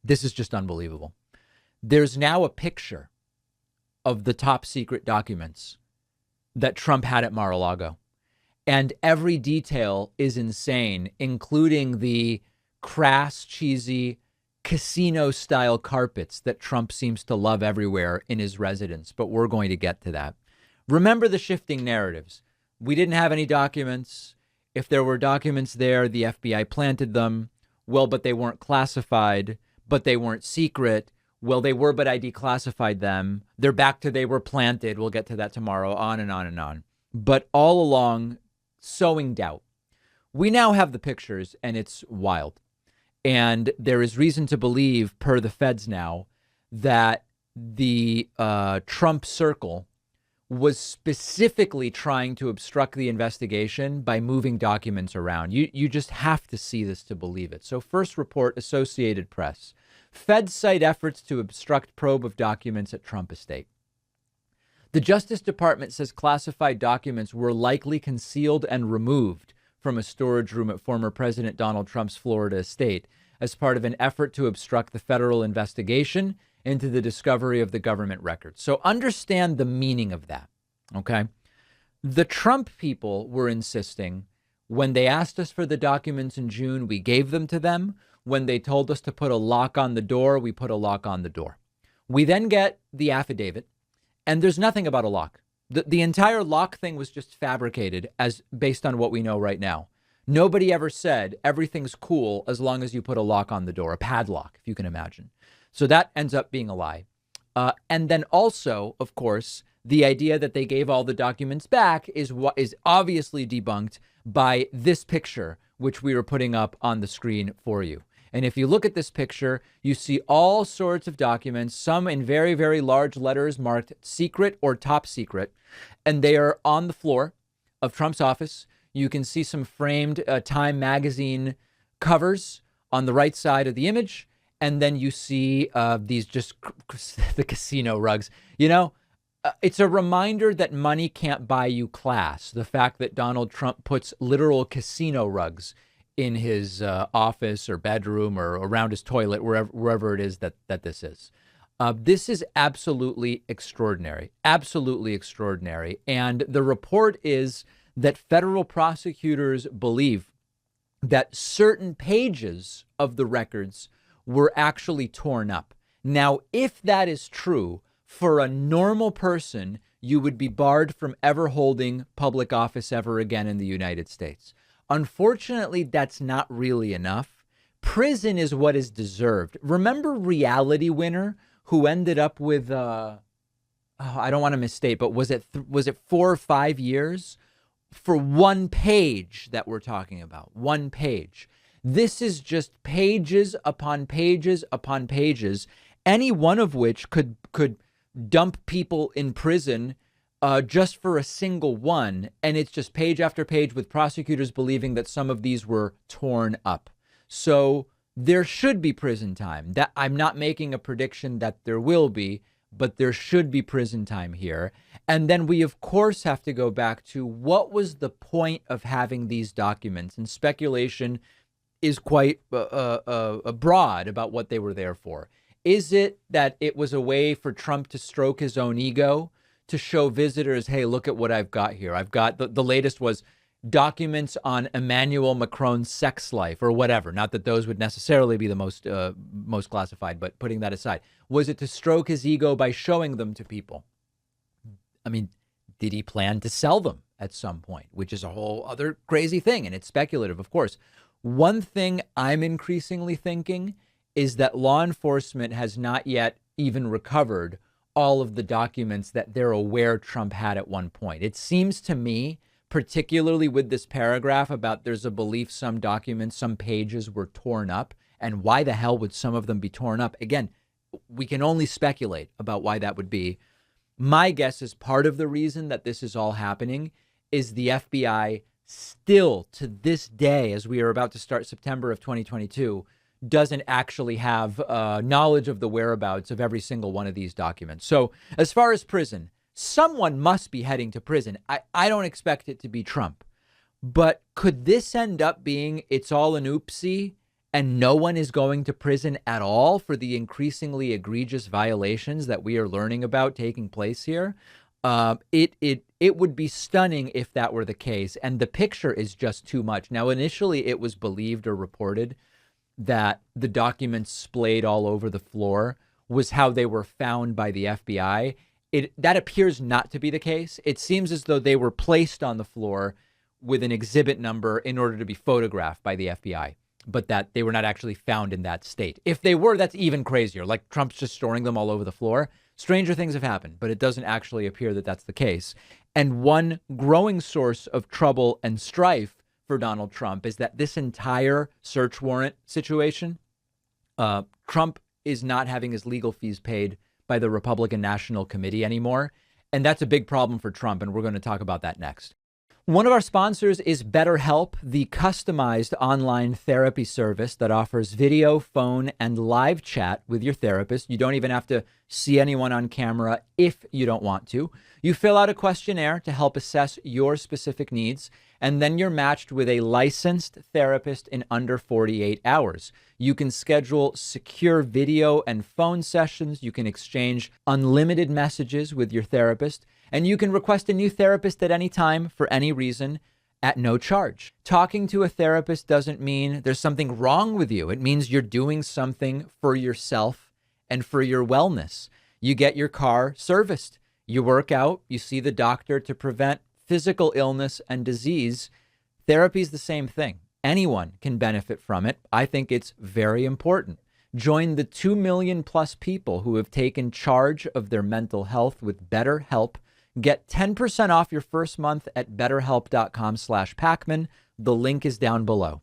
This is just unbelievable. There's now a picture of the top secret documents that Trump had at Mar-a-Lago. And every detail is insane, including the crass, cheesy casino-style carpets that Trump seems to love everywhere in his residence. But we're going to get to that. Remember the shifting narratives. We didn't have any documents. If there were documents there, the FBI planted them. Well, but they weren't classified, but they weren't secret. Well, they were, but I declassified them. They're back to they were planted. We'll get to that tomorrow, on and on and on. But all along, sowing doubt. We now have the pictures, and it's wild. And there is reason to believe, per the feds now, that the Trump circle was specifically trying to obstruct the investigation by moving documents around. You just have to see this to believe it. So first report, Associated Press. Feds cite efforts to obstruct probe of documents at Trump estate. The Justice Department says classified documents were likely concealed and removed from a storage room at former President Donald Trump's Florida estate as part of an effort to obstruct the federal investigation into the discovery of the government records. So understand the meaning of that, okay? The Trump people were insisting when they asked us for the documents in June, we gave them to them. When they told us to put a lock on the door, we put a lock on the door. We then get the affidavit, and there's nothing about a lock. The entire lock thing was just fabricated as based on what we know right now. Nobody ever said everything's cool as long as you put a lock on the door, a padlock, if you can imagine. So that ends up being a lie. And then also, of course, the idea that they gave all the documents back is what is obviously debunked by this picture, which we were putting up on the screen for you. And if you look at this picture, you see all sorts of documents, some in very, very large letters marked secret or top secret. And they are on the floor of Trump's office. You can see some framed Time magazine covers on the right side of the image. And then you see these just the casino rugs. You know, it's a reminder that money can't buy you class. The fact that Donald Trump puts literal casino rugs in his office or bedroom or around his toilet, wherever it is that this is. This is absolutely extraordinary, absolutely extraordinary. And the report is that federal prosecutors believe that certain pages of the records were actually torn up. Now, if that is true, for a normal person, you would be barred from ever holding public office ever again in the United States. Unfortunately, that's not really enough. Prison is what is deserved. Remember Reality Winner, who ended up with, I don't want to misstate, but was it 4 or 5 years for one page that we're talking about? One page. This is just pages upon pages upon pages, any one of which could dump people in prison just for a single one. And it's just page after page with prosecutors believing that some of these were torn up. So there should be prison time. That I'm not making a prediction that there will be, but there should be prison time here. And then we, of course, have to go back to what was the point of having these documents? And speculation is quite broad about what they were there for. Is it that it was a way for Trump to stroke his own ego, to show visitors, hey, look at what I've got here. I've got the latest was documents on Emmanuel Macron's sex life or whatever. Not that those would necessarily be the most classified, but putting that aside, was it to stroke his ego by showing them to people? I mean, did he plan to sell them at some point, which is a whole other crazy thing. And it's speculative, of course. One thing I'm increasingly thinking is that law enforcement has not yet even recovered all of the documents that they're aware Trump had at one point. It seems to me, particularly with this paragraph about there's a belief some documents, some pages were torn up, and why the hell would some of them be torn up? Again, we can only speculate about why that would be. My guess is part of the reason that this is all happening is the FBI still to this day, as we are about to start September of 2022, doesn't actually have knowledge of the whereabouts of every single one of these documents. So as far as prison, someone must be heading to prison. I don't expect it to be Trump. But could this end up being it's all an oopsie and no one is going to prison at all for the increasingly egregious violations that we are learning about taking place here. It would be stunning if that were the case. And the picture is just too much. Now, initially, it was believed or reported that the documents splayed all over the floor was how they were found by the FBI. That appears not to be the case. It seems as though they were placed on the floor with an exhibit number in order to be photographed by the FBI, but that they were not actually found in that state. If they were, that's even crazier. Like Trump's just storing them all over the floor. Stranger things have happened, but it doesn't actually appear that that's the case. And one growing source of trouble and strife for Donald Trump is that this entire search warrant situation, Trump is not having his legal fees paid by the Republican National Committee anymore. And that's a big problem for Trump. And we're going to talk about that next. One of our sponsors is BetterHelp, the customized online therapy service that offers video, phone, and live chat with your therapist. You don't even have to see anyone on camera if you don't want to. You fill out a questionnaire to help assess your specific needs, and then you're matched with a licensed therapist in under 48 hours. You can schedule secure video and phone sessions. You can exchange unlimited messages with your therapist. And you can request a new therapist at any time for any reason at no charge. Talking to a therapist doesn't mean there's something wrong with you. It means you're doing something for yourself and for your wellness. You get your car serviced. You work out. You see the doctor to prevent physical illness and disease. Therapy is the same thing. Anyone can benefit from it. I think it's very important. Join the 2 million plus people who have taken charge of their mental health with BetterHelp. Get 10% off your first month at betterhelp.com/Pacman. The link is down below.